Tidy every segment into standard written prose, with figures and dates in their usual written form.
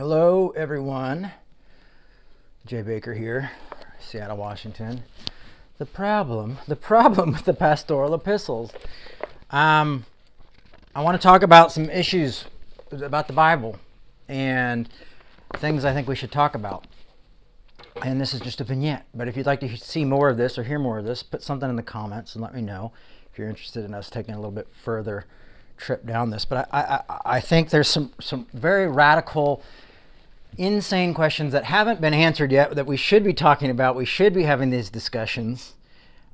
Hello, everyone. Jay Baker here, Seattle, Washington. The problem with the pastoral epistles. I want to talk about some issues about the Bible and things I think we should talk about. And this is just a vignette. But if you'd like to see more of this or hear more of this, put something in the comments and let me know if you're interested in us taking a little bit further trip down this. But I think there's some very radical, insane questions that haven't been answered yet that we should be talking about. We should be having these discussions,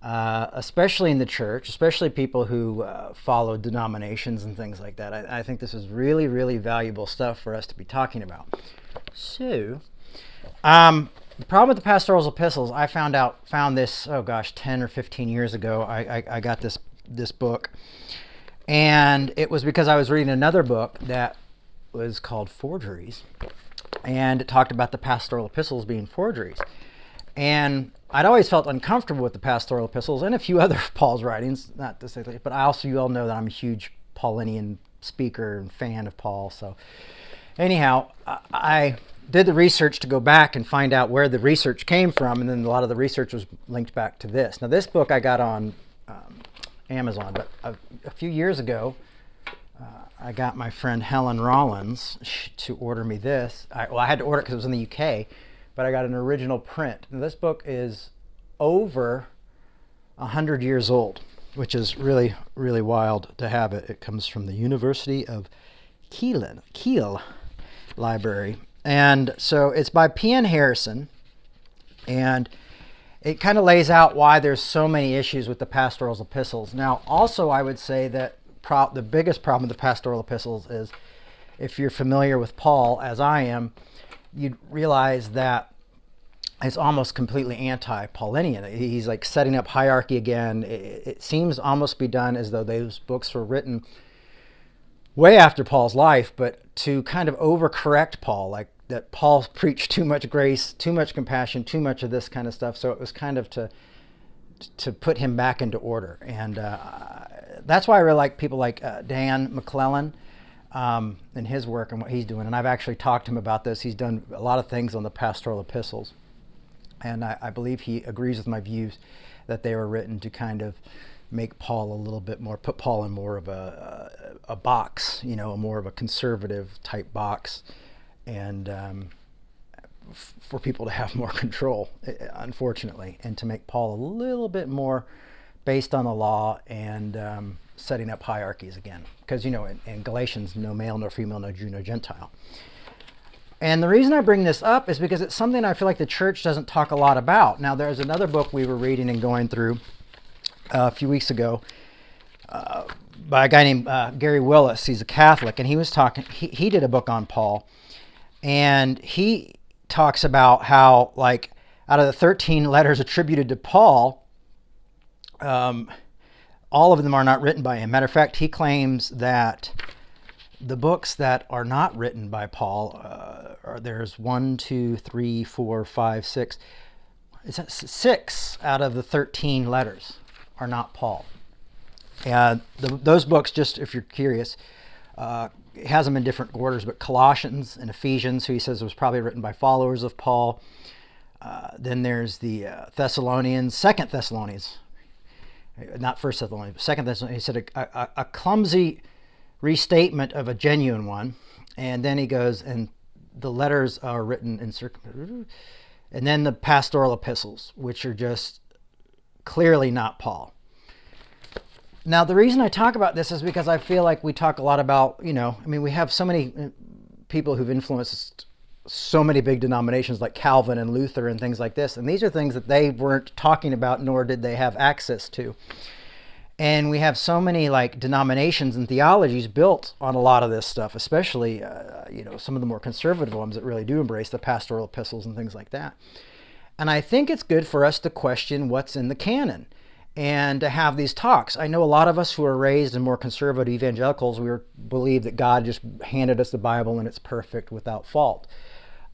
especially in the church, especially people who follow denominations and things like that. I think this is really, really valuable stuff for us to be talking about. So, the problem with the pastoral epistles, I found this, 10 or 15 years ago. I got this book. And it was because I was reading another book that was called Forgeries. And it talked about the pastoral epistles being forgeries. And I'd always felt uncomfortable with the pastoral epistles and a few other Paul's writings, not to say that, but you all know that I'm a huge Paulinian speaker and fan of Paul. So anyhow, I did the research to go back and find out where the research came from, and then a lot of the research was linked back to this. Now, this book I got on Amazon, but a few years ago, I got my friend Helen Rollins to order me this. I had to order it because it was in the UK, but I got an original print. And this book is over 100 years old, which is really, really wild to have it. It comes from the University of Kiel Library. And so it's by P.N. Harrison, and it kind of lays out why there's so many issues with the pastoral epistles. Now, also, I would say that the biggest problem with the pastoral epistles is, if you're familiar with Paul, as I am, you'd realize that it's almost completely anti-Paulinian. He's like setting up hierarchy again. It seems almost to be done as though those books were written way after Paul's life, but to kind of overcorrect Paul, like that Paul preached too much grace, too much compassion, too much of this kind of stuff. So it was kind of to put him back into order. And that's why I really like people like Dan McClellan and his work and what he's doing. And I've actually talked to him about this. He's done a lot of things on the pastoral epistles. And I believe he agrees with my views that they were written to kind of make Paul a little bit more, put Paul in more of a box, more of a conservative type box, and for people to have more control, unfortunately, and to make Paul a little bit more based on the law and setting up hierarchies again. Because, in Galatians, no male, nor female, no Jew, no Gentile. And the reason I bring this up is because it's something I feel like the church doesn't talk a lot about. Now, there's another book we were reading and going through a few weeks ago by a guy named Gary Willis. He's a Catholic, and he was talking, he did a book on Paul, and he talks about how, like, out of the 13 letters attributed to Paul, all of them are not written by him. Matter of fact, he claims that the books that are not written by Paul, there's 1, 2, 3, 4, 5, 6. It's 6 out of the 13 letters are not Paul. Those books, just if you're curious, it has them in different orders, but Colossians and Ephesians, who he says was probably written by followers of Paul. Then there's the Second Thessalonians, not First Thessalonians, but Second Thessalonians. He said a clumsy restatement of a genuine one. And then he goes, and the letters are written in and then the pastoral epistles, which are just clearly not Paul. Now, the reason I talk about this is because I feel like we talk a lot about, we have so many people who've influenced so many big denominations like Calvin and Luther and things like this. And these are things that they weren't talking about, nor did they have access to. And we have so many like denominations and theologies built on a lot of this stuff, especially, some of the more conservative ones that really do embrace the pastoral epistles and things like that. And I think it's good for us to question what's in the canon and to have these talks. I know a lot of us who are raised in more conservative evangelicals, believe that God just handed us the Bible and it's perfect without fault.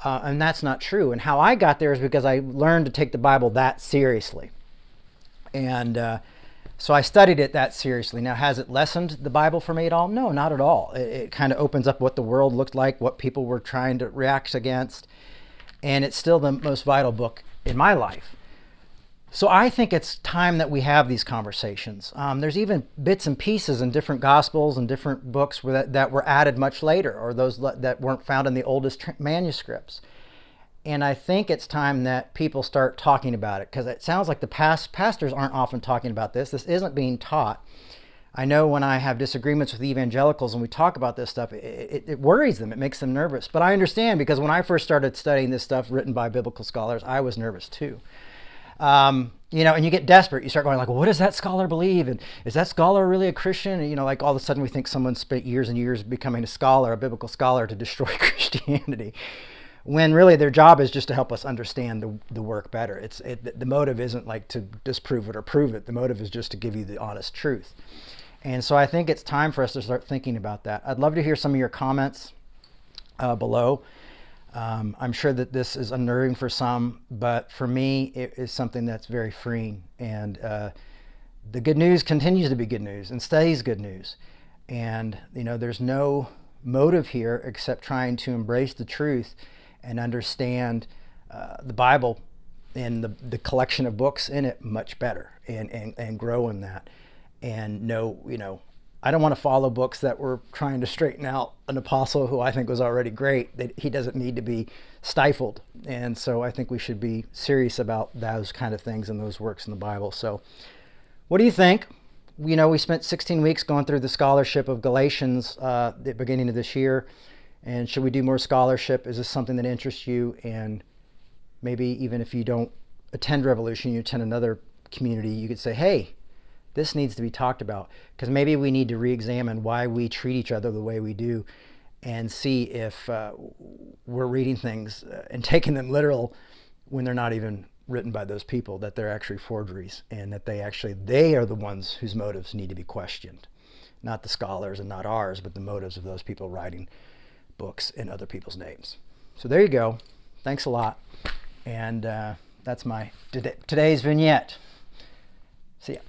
And that's not true. And how I got there is because I learned to take the Bible that seriously. And So I studied it that seriously. Now, has it lessened the Bible for me at all? No, not at all. It kind of opens up what the world looked like, what people were trying to react against, and it's still the most vital book in my life. So I think it's time that we have these conversations. There's even bits and pieces in different gospels and different books that were added much later, or those that weren't found in the oldest manuscripts. And I think it's time that people start talking about it, because it sounds like the pastors aren't often talking about this. This isn't being taught. I know when I have disagreements with evangelicals and we talk about this stuff, it worries them. It makes them nervous. But I understand, because when I first started studying this stuff written by biblical scholars, I was nervous too. And you get desperate. You start going like, well, what does that scholar believe? And is that scholar really a Christian? And, like all of a sudden we think someone spent years and years becoming a scholar, a biblical scholar, to destroy Christianity, when really their job is just to help us understand the work better. The motive isn't like to disprove it or prove it. The motive is just to give you the honest truth. And so I think it's time for us to start thinking about that. I'd love to hear some of your comments below. I'm sure that this is unnerving for some, but for me, it is something that's very freeing. And the good news continues to be good news and stays good news. And, there's no motive here except trying to embrace the truth and understand the Bible and the collection of books in it much better, and grow in that. And I don't want to follow books that were trying to straighten out an apostle who I think was already great, that he doesn't need to be stifled. And so I think we should be serious about those kind of things and those works in the Bible. So what do you think? We spent 16 weeks going through the scholarship of Galatians at the beginning of this year. And should we do more scholarship? Is this something that interests you? And maybe even if you don't attend Revolution, you attend another community, you could say, hey, this needs to be talked about, because maybe we need to re-examine why we treat each other the way we do, and see if we're reading things and taking them literal when they're not even written by those people, that they're actually forgeries, and that they are the ones whose motives need to be questioned. Not the scholars and not ours, but the motives of those people writing books in other people's names. So there you go. Thanks a lot. And that's my today's vignette. See ya.